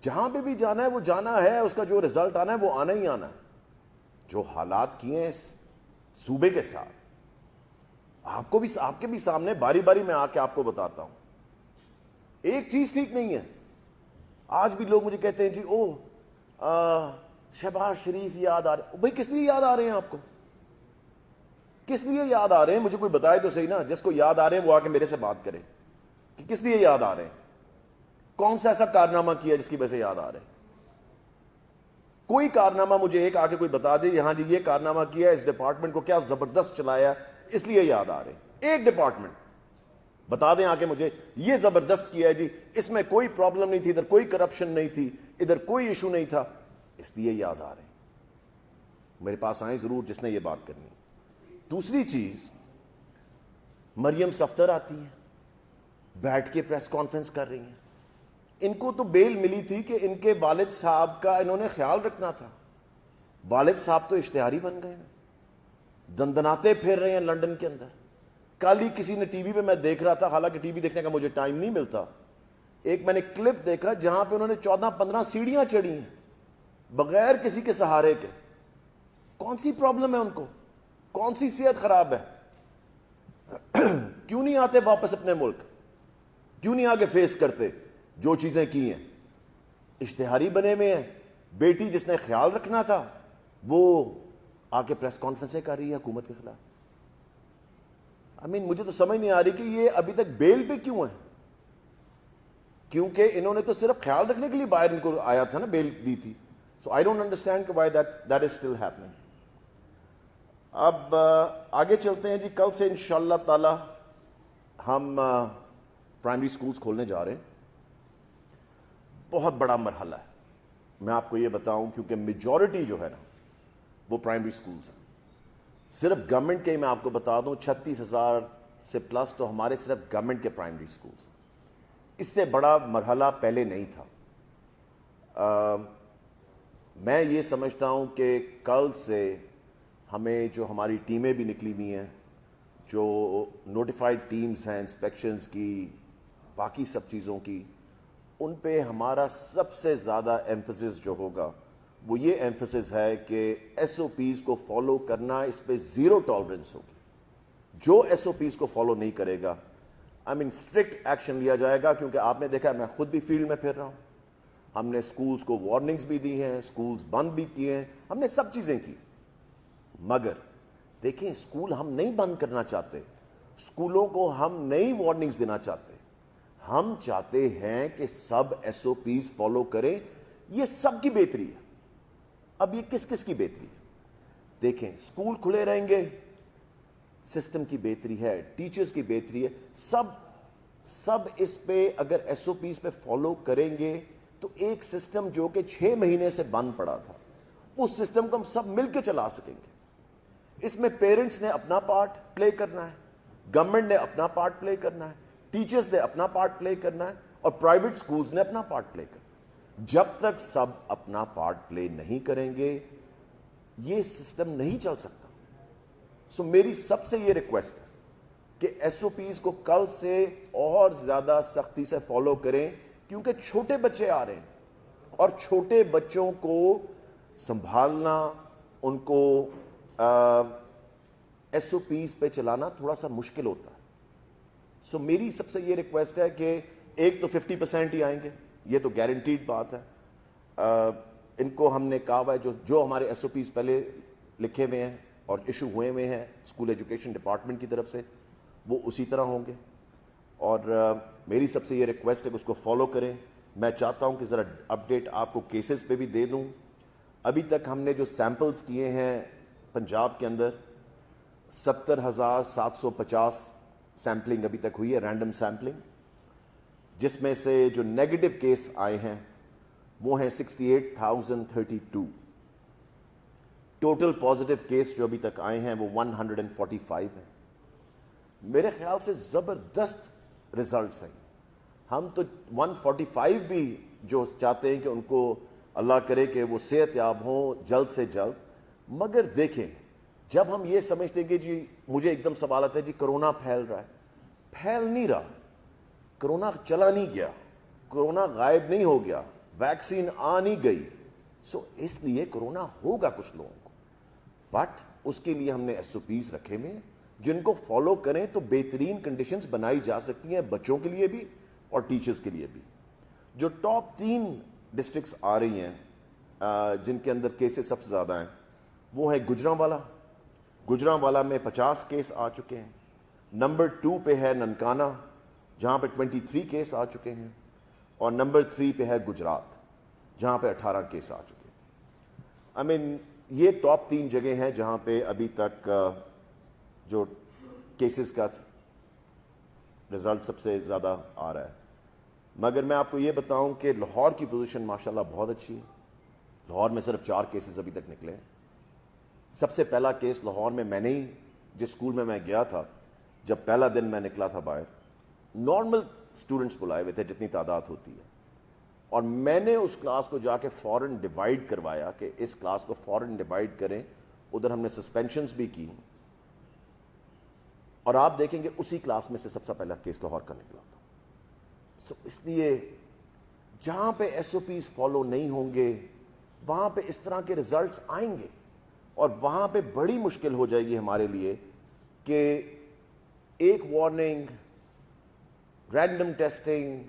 جہاں پہ بھی جانا ہے وہ جانا ہے, اس کا جو رزلٹ آنا ہے وہ آنا ہی آنا ہے. جو حالات کیے ہیں اس صوبے کے ساتھ, آپ کے بھی سامنے باری باری میں آ کے آپ کو بتاتا ہوں, ایک چیز ٹھیک نہیں ہے. آج بھی لوگ مجھے کہتے ہیں جی شہباز شریف یاد آ رہے. بھائی کس لیے یاد آ رہے ہیں آپ کو؟ کس لیے یاد آ رہے ہیں؟ مجھے کوئی بتائے تو صحیح نا. جس کو یاد آ رہے ہیں وہ آ کے میرے سے بات کرے کہ کس لیے یاد آ رہے ہیں, کون سا ایسا کارنامہ کیا جس کی وجہ سے یاد آ رہے ہیں. کوئی کارنامہ مجھے ایک آ کے کوئی بتا دے یہاں جی یہ کارنامہ کیا, اس ڈپارٹمنٹ کو کیا زبردست چلایا اس لیے یاد آ رہے ہیں. ایک ڈپارٹمنٹ بتا دیں آ کے مجھے, یہ زبردست کیا ہے جی, اس میں کوئی پرابلم نہیں تھی, ادھر کوئی کرپشن نہیں تھی, ادھر کوئی ایشو نہیں تھا, اس لیے یاد آ رہے ہیں. میرے پاس آئیں ضرور جس نے یہ بات کرنی. دوسری چیز, مریم صفدر آتی ہیں, بیٹھ کے پریس کانفرنس کر رہی ہیں. ان کو تو بیل ملی تھی کہ ان کے والد صاحب کا انہوں نے خیال رکھنا تھا. والد صاحب تو اشتہاری بن گئے نا, دندناتے پھر رہے ہیں لندن کے اندر. کل ہی کسی نے ٹی وی پہ میں دیکھ رہا تھا, حالانکہ ٹی وی دیکھنے کا مجھے ٹائم نہیں ملتا, ایک میں نے کلپ دیکھا جہاں پہ انہوں نے 14-15 سیڑھیاں چڑھی ہیں بغیر کسی کے سہارے کے. کون سی پرابلم ہے ان کو؟ کون سی صحت خراب ہے؟ کیوں نہیں آتے واپس اپنے ملک؟ کیوں نہیں آگے فیس کرتے جو چیزیں کی ہیں؟ اشتہاری بنے ہوئے ہیں. بیٹی جس نے خیال رکھنا تھا وہ آ کے پریس کانفرنسیں کر رہی ہے حکومت کے خلاف. مجھے تو سمجھ نہیں آ رہی کہ یہ ابھی تک بیل پہ کیوں ہے. کیونکہ انہوں نے تو صرف خیال رکھنے کے لیے باہر ان کو آیا تھا نا, بیل دی تھی. So I don't understand why that is still happening. اب آگے چلتے ہیں جی. کل سے انشاءاللہ تعالی ہم پرائمری سکولز کھولنے جا رہے ہیں. بہت بڑا مرحلہ ہے, میں آپ کو یہ بتاؤں, کیونکہ میجورٹی جو ہے نا وہ پرائمری سکولز ہیں. صرف گورنمنٹ کے میں آپ کو بتا دوں 36,000 سے پلس تو ہمارے صرف گورنمنٹ کے پرائمری سکولز. اس سے بڑا مرحلہ پہلے نہیں تھا. میں یہ سمجھتا ہوں کہ کل سے ہمیں جو ہماری ٹیمیں بھی نکلی ہوئی ہیں, جو نوٹیفائڈ ٹیمز ہیں انسپیکشنز کی, باقی سب چیزوں کی, ان پہ ہمارا سب سے زیادہ ایمفسس جو ہوگا وہ یہ ایمفسس ہے کہ ایس او پیز کو فالو کرنا, اس پہ زیرو ٹالرنس ہوگی. جو ایس او پیز کو فالو نہیں کرے گا اسٹرکٹ ایکشن لیا جائے گا. کیونکہ آپ نے دیکھا, میں خود بھی فیلڈ میں پھر رہا ہوں, ہم نے سکولز کو وارننگز بھی دی ہیں, سکولز بند بھی کیے ہیں, ہم نے سب چیزیں کی. مگر دیکھیں, سکول ہم نہیں بند کرنا چاہتے, سکولوں کو ہم نئی وارننگز دینا چاہتے. ہم چاہتے ہیں کہ سب ایس او پیز فالو کریں. یہ سب کی بہتری ہے. اب یہ کس کس کی بہتری ہے؟ دیکھیں, سکول کھلے رہیں گے, سسٹم کی بہتری ہے, ٹیچرز کی بہتری ہے, سب اس پہ اگر ایس او پیز پہ فالو کریں گے تو ایک سسٹم جو کہ 6 مہینے سے بند پڑا تھا, اس سسٹم کو ہم سب مل کے چلا سکیں گے. اس میں پیرنٹس نے اپنا پارٹ پلے کرنا ہے, گورنمنٹ نے اپنا پارٹ پلے کرنا ہے, ٹیچرز نے اپنا پارٹ پلے کرنا ہے, اور پرائیویٹ سکولز نے اپنا پارٹ پلے کرنا ہے. جب تک سب اپنا پارٹ پلے نہیں کریں گے یہ سسٹم نہیں چل سکتا. سو میری سب سے یہ ریکویسٹ ہے کہ ایس او پیز کو کل سے اور زیادہ سختی سے فالو کریں, کیونکہ چھوٹے بچے آ رہے ہیں, اور چھوٹے بچوں کو سنبھالنا, ان کو ایس او پیز پہ چلانا تھوڑا سا مشکل ہوتا ہے. سو میری سب سے یہ ریکویسٹ ہے کہ ایک تو 50% ہی آئیں گے, یہ تو گارنٹیڈ بات ہے. ان کو ہم نے کہا ہوا ہے جو ہمارے ایس او پیز پہلے لکھے ہوئے ہیں اور ایشو ہوئے ہوئے ہیں اسکول ایجوکیشن ڈپارٹمنٹ کی طرف سے, وہ اسی طرح ہوں گے. اور میری سب سے یہ ریکویسٹ ہے کہ اس کو فالو کریں. میں چاہتا ہوں کہ ذرا اپڈیٹ آپ کو کیسز پہ بھی دے دوں. ابھی تک ہم نے جو سیمپلز کیے ہیں پنجاب کے اندر 70,750 سیمپلنگ ابھی تک ہوئی ہے, رینڈم سیمپلنگ, جس میں سے جو نیگیٹو کیس آئے ہیں وہ ہیں 68,032. ٹوٹل پازیٹیو کیس جو ابھی تک آئے ہیں وہ 145 ہیں. میرے خیال سے زبردست رزلٹس ہیں. ہم تو 145 بھی جو چاہتے ہیں کہ ان کو اللہ کرے کہ وہ صحت یاب ہوں جلد سے جلد. مگر دیکھیں, جب ہم یہ سمجھتے ہیں کہ جی مجھے ایک دم سوال آتا ہے جی کرونا پھیل رہا ہے, پھیل نہیں رہا. کرونا چلا نہیں گیا, کرونا غائب نہیں ہو گیا. ویکسین آ نہیں گئی. سو اس لیے کرونا ہوگا کچھ لوگوں کو, بٹ اس کے لیے ہم نے ایس او پیز رکھے ہوئے ہیں جن کو فالو کریں تو بہترین کنڈیشنز بنائی جا سکتی ہیں بچوں کے لیے بھی اور ٹیچرز کے لیے بھی. جو ٹاپ 3 ڈسٹرکٹس آ رہی ہیں جن کے اندر کیسز سب سے زیادہ ہیں وہ ہے گجرانوالا. گجرانوالا میں 50 کیس آ چکے ہیں. نمبر 2 پہ ہے ننکانہ جہاں پہ 23 کیس آ چکے ہیں, اور نمبر 3 پہ ہے گجرات جہاں پہ 18 کیس آ چکے ہیں. یہ ٹاپ 3 جگہ ہیں جہاں پہ ابھی تک جو کیسز کا رزلٹ سب سے زیادہ آ رہا ہے. مگر میں آپ کو یہ بتاؤں کہ لاہور کی پوزیشن ماشاءاللہ بہت اچھی ہے. لاہور میں صرف 4 کیسز ابھی تک نکلے ہیں. سب سے پہلا کیس لاہور میں نے ہی جس اسکول میں گیا تھا, جب پہلا دن میں نکلا تھا باہر, نارمل اسٹوڈنٹس بلائے ہوئے تھے جتنی تعداد ہوتی ہے, اور میں نے اس کلاس کو جا کے فوراً ڈیوائڈ کروایا کہ اس کلاس کو فوراً ڈیوائڈ کریں. ادھر ہم نے سسپینشنز بھی کی, اور آپ دیکھیں گے اسی کلاس میں سے سب سے پہلا کیس لاہور کا نکلا تھا. اس لیے جہاں پہ ایس او پیز فالو نہیں ہوں گے وہاں پہ اس طرح کے ریزلٹس آئیں گے, اور وہاں پہ بڑی مشکل ہو جائے گی ہمارے لیے کہ ایک وارننگ, رینڈم ٹیسٹنگ,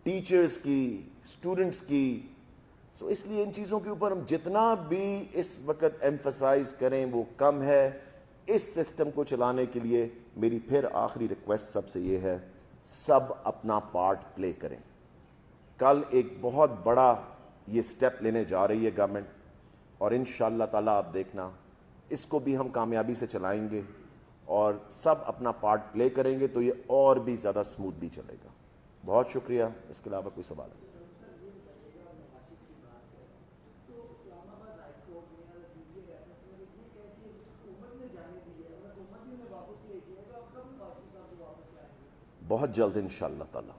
ٹیچرز کی, اسٹوڈنٹس کی. سو اس لیے ان چیزوں کے اوپر ہم جتنا بھی اس وقت ایمفسائز کریں وہ کم ہے. اس سسٹم کو چلانے کے لیے میری پھر آخری ریکویسٹ سب سے یہ ہے, سب اپنا پارٹ پلے کریں. کل ایک بہت بڑا یہ سٹیپ لینے جا رہی ہے گورنمنٹ, اور انشاءاللہ تعالیٰ آپ دیکھنا اس کو بھی ہم کامیابی سے چلائیں گے, اور سب اپنا پارٹ پلے کریں گے تو یہ اور بھی زیادہ سموتھلی چلے گا. بہت شکریہ. اس کے علاوہ کوئی سوال ہے؟ بہت جلد انشاءاللہ تعالی.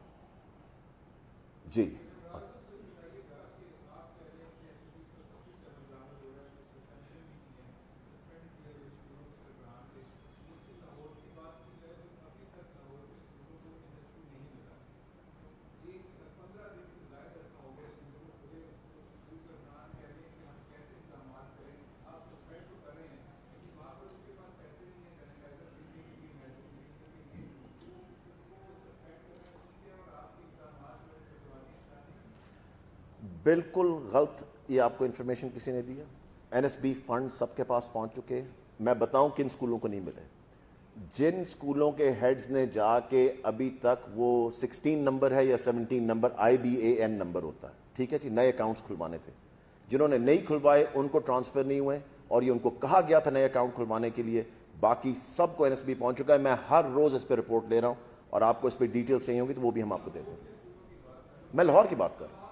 جی بالکل غلط یہ آپ کو انفارمیشن کسی نے دیا. این ایس بی فنڈ سب کے پاس پہنچ چکے ہیں. میں بتاؤں کن اسکولوں کو نہیں ملے. جن اسکولوں کے ہیڈز نے جا کے ابھی تک وہ 16 نمبر ہے یا 17 نمبر IBAN نمبر ہوتا ہے, ٹھیک ہے جی, نئے اکاؤنٹس کھلوانے تھے, جنہوں نے نہیں کھلوائے ان کو ٹرانسفر نہیں ہوئے, اور یہ ان کو کہا گیا تھا نئے اکاؤنٹ کھلوانے کے لیے. باقی سب کو NSB پہنچ چکا ہے. میں ہر روز اس پہ رپورٹ لے رہا ہوں, اور آپ کو اس پہ ڈیٹیل چاہیے ہوگی تو وہ بھی ہم آپ کو دے دیں گے. میں لاہور کی بات کر رہا ہوں.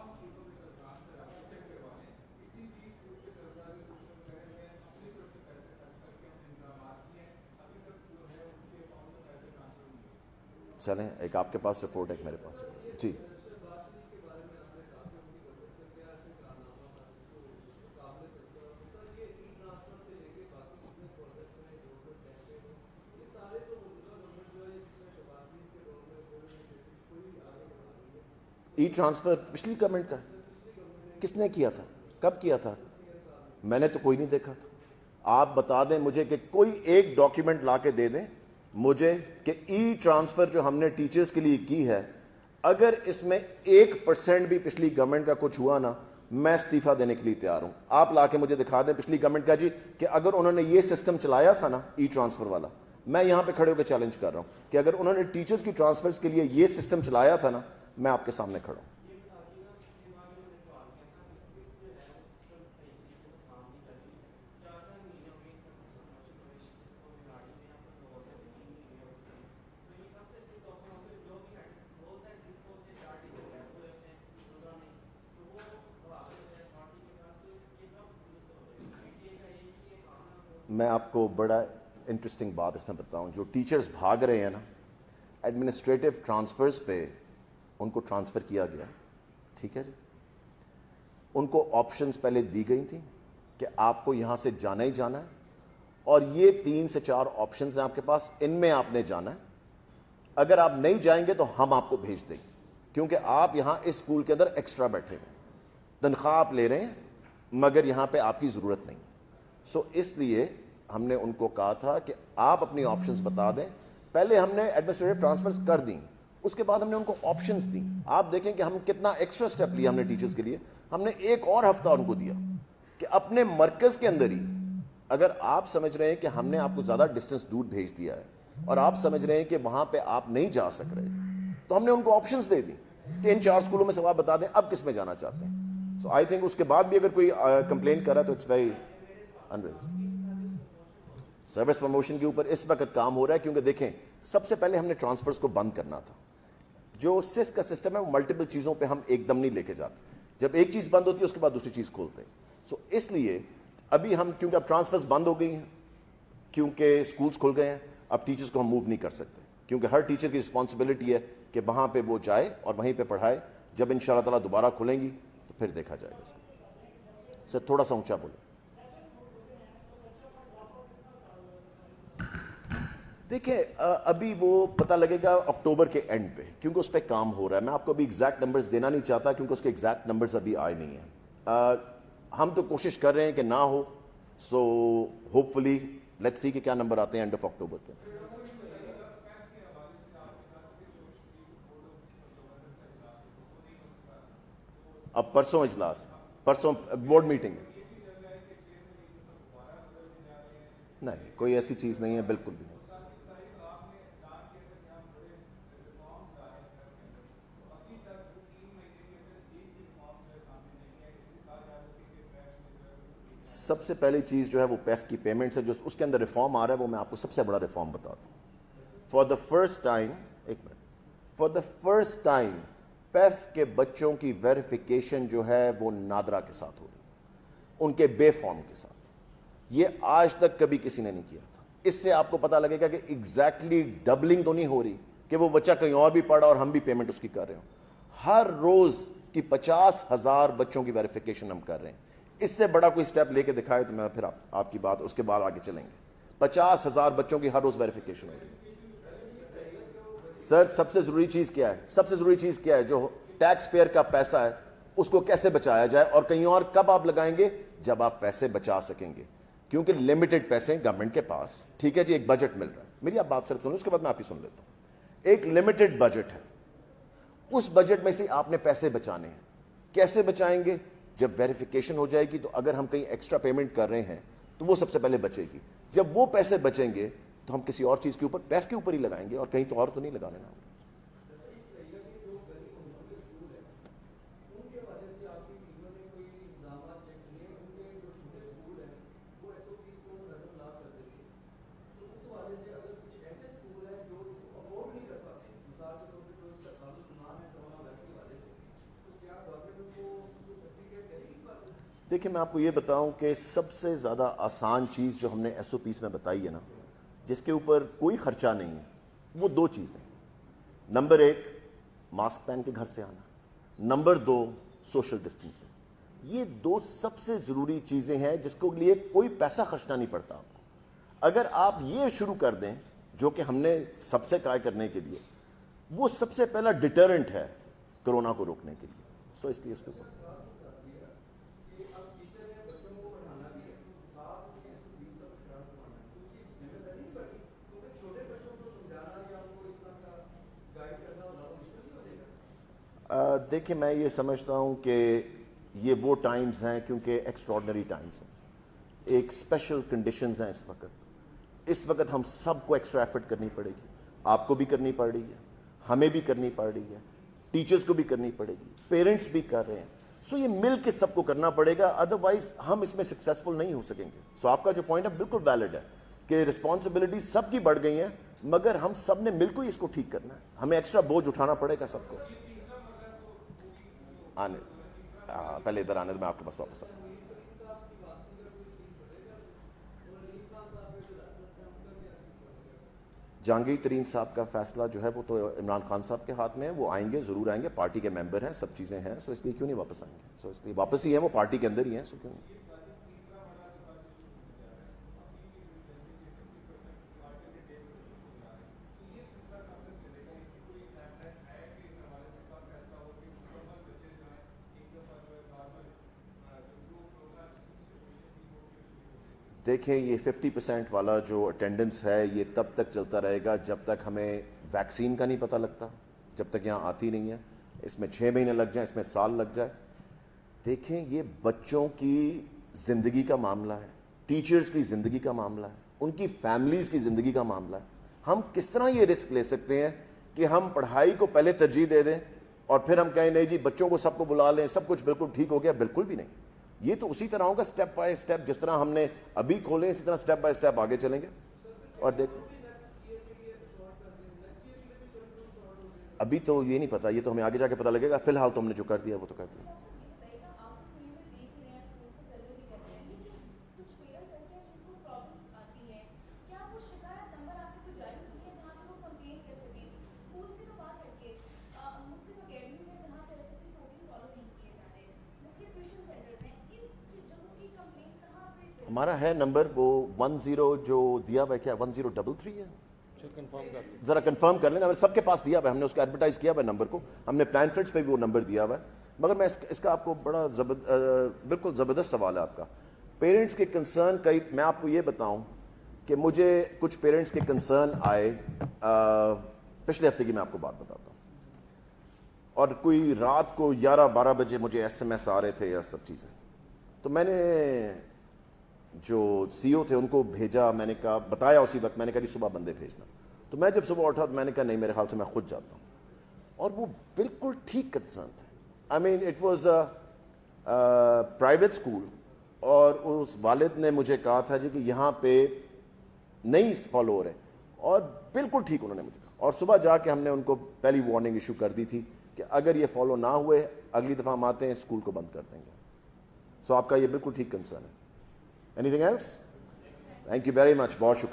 چلیں, ایک آپ کے پاس رپورٹ ہے, ایک میرے پاس. جی ای ٹرانسفر پچھلی گورنمنٹ کا کس نے کیا تھا, کب کیا تھا؟ میں نے تو کوئی نہیں دیکھا تھا. آپ بتا دیں مجھے کہ کوئی ایک ڈاکیومنٹ لا کے دے دیں مجھے کہ ای ٹرانسفر جو ہم نے ٹیچرز کے لیے کی ہے, اگر اس میں 1% بھی پچھلی گورنمنٹ کا کچھ ہوا نا, میں استعفیٰ دینے کے لیے تیار ہوں. آپ لا کے مجھے دکھا دیں پچھلی گورنمنٹ کا جی کہ اگر انہوں نے یہ سسٹم چلایا تھا نا ای ٹرانسفر والا, میں یہاں پہ کھڑے ہو کے چیلنج کر رہا ہوں کہ اگر انہوں نے ٹیچرز کی ٹرانسفرز کے لیے یہ سسٹم چلایا تھا نا, میں آپ کے سامنے کھڑا ہوں. میں آپ کو بڑا انٹرسٹنگ بات اس میں بتاؤں. جو ٹیچرز بھاگ رہے ہیں نا ایڈمنسٹریٹو ٹرانسفرز پہ, ان کو ٹرانسفر کیا گیا, ٹھیک ہے جی. ان کو آپشنز پہلے دی گئی تھیں کہ آپ کو یہاں سے جانا ہی جانا ہے, اور یہ 3 سے 4 آپشنز ہیں آپ کے پاس, ان میں آپ نے جانا ہے. اگر آپ نہیں جائیں گے تو ہم آپ کو بھیج دیں گے, کیونکہ آپ یہاں اس اسکول کے اندر ایکسٹرا بیٹھے ہیں. تنخواہ آپ لے رہے ہیں مگر یہاں پہ آپ کی ضرورت نہیں. سو اس لیے ہم نے ان کو کہا تھا کہ آپ اپنی آپشنز بتا دیں. پہلے ہم نے ایڈمنسٹریٹو ٹرانسفرز کر دیں, اس کے بعد ہم نے ان کو آپشنز دیں. آپ دیکھیں کہ ہم کتنا ایکسٹرا سٹیپ لیا ہم نے ٹیچرز کے لیے. ہم نے ایک اور ہفتہ ان کو دیا کہ اپنے مرکز کے اندر ہی اگر آپ سمجھ رہے ہیں کہ ہم نے آپ کو زیادہ ڈسٹینس دور بھیج دیا ہے اور آپ سمجھ رہے ہیں کہ وہاں پہ آپ نہیں جا سک رہے, تو ہم نے ان کو آپشنز دے دی کہ ان 4 اسکولوں میں سے آپ بتا دیں اب کس میں جانا چاہتے ہیں. سو آئی تھنک اس کے بعد بھی اگر کوئی کمپلین کر رہا ہے تو it's very unrealistic. Service promotion کے اوپر اس وقت کام ہو رہا ہے کیونکہ دیکھیں سب سے پہلے ہم نے ٹرانسفرز کو بند کرنا تھا. جو سس کا سسٹم ہے وہ ملٹیپل چیزوں پہ ہم ایک دم نہیں لے کے جاتے. جب ایک چیز بند ہوتی ہے اس کے بعد دوسری چیز کھولتے ہیں. سو اس لیے ابھی ہم کیونکہ اب ٹرانسفرز بند ہو گئی ہیں, کیونکہ اسکولز کھل گئے ہیں, اب ٹیچرز کو ہم موو نہیں کر سکتے کیونکہ ہر ٹیچر کی رسپانسبلٹی ہے کہ وہاں پہ وہ جائے اور وہیں پہ پڑھائے. جب ان شاء اللہ تعالیٰ دوبارہ کھلیں گی تو پھر دیکھا جائے گا. سر تھوڑا سا اونچا بولے. دیکھیں ابھی وہ پتہ لگے گا اکتوبر کے اینڈ پہ کیونکہ اس پہ کام ہو رہا ہے. میں آپ کو ابھی ایگزیکٹ نمبرز دینا نہیں چاہتا کیونکہ اس کے ایگزیکٹ نمبرز ابھی آئے نہیں ہیں. ہم تو کوشش کر رہے ہیں کہ نہ ہو. So hope fully let's see کہ کیا نمبر آتے ہیں اینڈ آف اکتوبر کے. اب پرسوں اجلاس, پرسوں بورڈ میٹنگ ہے. نہیں کوئی ایسی چیز نہیں ہے, بالکل بھی نہیں. سب سے پہلی چیز جو ہے وہ پیف کی پیمنٹس ہے. جو اس کے اندر ریفارم آ رہا ہے وہ میں آپ کو سب سے بڑا ریفارم بتا دوں. فار دا فرسٹ ٹائم, ایک minute, for the first time PEF کے بچوں کی ویریفیکیشن جو ہے وہ نادرا کے ساتھ ہو رہی ہے, ان کے بے فارم کے ساتھ. یہ آج تک کبھی کسی نے نہیں کیا تھا. اس سے آپ کو پتا لگے گا کہ ایگزیکٹلی ڈبلنگ تو نہیں ہو رہی کہ وہ بچہ کہیں اور بھی پڑھا اور ہم بھی پیمنٹ اس کی کر رہے ہوں. ہر روز کی 50,000 بچوں کی ویریفیکیشن ہم کر رہے ہیں. اس سے بڑا کوئی سٹیپ لے کے دکھائے تو میں پھر آپ کی بات اس کے بعد آگے چلیں گے. 50,000 بچوں کی ہر روز ویریفیکیشن ہو رہی ہے. سر سب سے ضروری چیز کیا ہے, سب سے ضروری چیز کیا ہے, جو ٹیکس پیئر کا پیسہ ہے اس کو کیسے بچایا جائے, اور کہیں اور کب آپ لگائیں گے جب آپ پیسے بچا سکیں گے, کیونکہ لمیٹڈ پیسے گورنمنٹ کے پاس. ٹھیک ہے جی, ایک بجٹ مل رہا ہے, میری آپ بات صرف سنیں اس کے بعد میں آپ کی سن لیتا ہوں. ایک لمیٹڈ بجٹ ہے, اس بجٹ میں سے آپ نے پیسے بچانے ہیں. کیسے بچائیں گے؟ جب ویریفیکیشن ہو جائے گی تو اگر ہم کہیں ایکسٹرا پیمنٹ کر رہے ہیں تو وہ سب سے پہلے بچے گی. جب وہ پیسے بچیں گے تو ہم کسی اور چیز کے اوپر, پیف کے اوپر ہی لگائیں گے, اور کہیں تو اور تو نہیں لگانے نا. دیکھیں میں آپ کو یہ بتاؤں کہ سب سے زیادہ آسان چیز جو ہم نے ایس او پیز میں بتائی ہے نا, جس کے اوپر کوئی خرچہ نہیں ہے, وہ 2 چیزیں. نمبر 1 ماسک پہن کے گھر سے آنا, نمبر 2 سوشل ڈسٹینسنگ. یہ 2 سب سے ضروری چیزیں ہیں جس کو لیے کوئی پیسہ خرچنا نہیں پڑتا آپ کو. اگر آپ یہ شروع کر دیں جو کہ ہم نے سب سے کہا کرنے کے لیے, وہ سب سے پہلا ڈیٹرنٹ ہے کرونا کو روکنے کے لیے. سو اس لیے اس کے اوپر دیکھیں میں یہ سمجھتا ہوں کہ یہ وہ ٹائمز ہیں کیونکہ ایکسٹراڈنری ٹائمز ہیں, ایک اسپیشل کنڈیشنز ہیں اس وقت. اس وقت ہم سب کو ایکسٹرا ایفرٹ کرنی پڑے گی. آپ کو بھی کرنی پڑ رہی ہے, ہمیں بھی کرنی پڑ رہی ہے, ٹیچرز کو بھی کرنی پڑے گی, پیرنٹس بھی کر رہے ہیں. سو یہ مل کے سب کو کرنا پڑے گا, ادروائز ہم اس میں سکسیزفل نہیں ہو سکیں گے. سو آپ کا جو پوائنٹ ہے بالکل ویلڈ ہے کہ رسپانسبلٹی سب کی بڑھ گئی ہیں, مگر ہم سب نے مل کے اس کو ٹھیک کرنا ہے. ہمیں ایکسٹرا بوجھ اٹھانا پڑے گا سب کو. آنے پہلے ادھر آنے تو میں آپ کے پاس واپس آؤں. جہانگیر ترین صاحب کا فیصلہ جو ہے وہ تو عمران خان صاحب کے ہاتھ میں ہے. وہ آئیں گے, ضرور آئیں گے, پارٹی کے ممبر ہیں, سب چیزیں ہیں. سو اس لیے کیوں نہیں واپس آئیں گے؟ سو اس لیے واپس ہی ہیں, وہ پارٹی کے اندر ہی ہیں. سو کیوں نہیں؟ دیکھیں یہ 50% والا جو اٹینڈنس ہے یہ تب تک چلتا رہے گا جب تک ہمیں ویکسین کا نہیں پتہ لگتا، جب تک یہاں آتی نہیں ہے. اس میں 6 مہینے لگ جائیں، اس میں سال لگ جائے. دیکھیں یہ بچوں کی زندگی کا معاملہ ہے، ٹیچرز کی زندگی کا معاملہ ہے، ان کی فیملیز کی زندگی کا معاملہ ہے. ہم کس طرح یہ رسک لے سکتے ہیں کہ ہم پڑھائی کو پہلے ترجیح دے دیں اور پھر ہم کہیں نہیں جی بچوں کو سب کو بلا لیں، سب کچھ بالکل ٹھیک ہو گیا؟ بالکل بھی نہیں. یہ تو اسی طرح ہوگا سٹیپ بائی سٹیپ، جس طرح ہم نے ابھی کھولے اسی طرح سٹیپ بائی سٹیپ آگے چلیں گے. اور دیکھیں ابھی تو یہ نہیں پتا، یہ تو ہمیں آگے جا کے پتہ لگے گا. فی الحال تو ہم نے جو کر دیا وہ تو کر دیا. ہمارا ہے نمبر وہ 10 جو دیا ہوا ہے، کیا 1033 ہے؟ ذرا کنفرم کر لینا. سب کے پاس دیا ہوا ہے، ہم نے اس کو ایڈورٹائز کیا ہوا ہے نمبر کو، ہم نے پلانفلٹس پہ بھی وہ نمبر دیا ہوا ہے. مگر میں اس کا آپ کو بڑا بالکل زبردست سوال ہے آپ کا. پیرنٹس کے کنسرن میں آپ کو یہ بتاؤں کہ مجھے کچھ پیرنٹس کے کنسرن آئے پچھلے ہفتے کی، میں آپ کو بات بتاتا ہوں. اور کوئی رات کو 11-12 بجے مجھے SMS آ رہے تھے یا سب چیزیں. تو میں نے جو سی او تھے ان کو بھیجا، میں نے کہا بتایا اسی وقت، میں نے کہا جی صبح بندے بھیجنا. تو میں جب صبح اٹھا تو میں نے کہا نہیں میرے خیال سے میں خود جاتا ہوں. اور وہ بالکل ٹھیک کنسرن تھے. I mean it was private school, اور اس والد نے مجھے کہا تھا جی کہ یہاں پہ نہیں فالو ہو رہے، اور بالکل ٹھیک انہوں نے مجھے کہا. اور صبح جا کے ہم نے ان کو پہلی وارننگ ایشو کر دی تھی کہ اگر یہ فالو نہ ہوئے اگلی دفعہ ہم آتے ہیں اسکول کو بند کر دیں گے. سو آپ کا یہ بالکل ٹھیک کنسرن ہے. Anything else? Thank you very much, بہت شکریہ.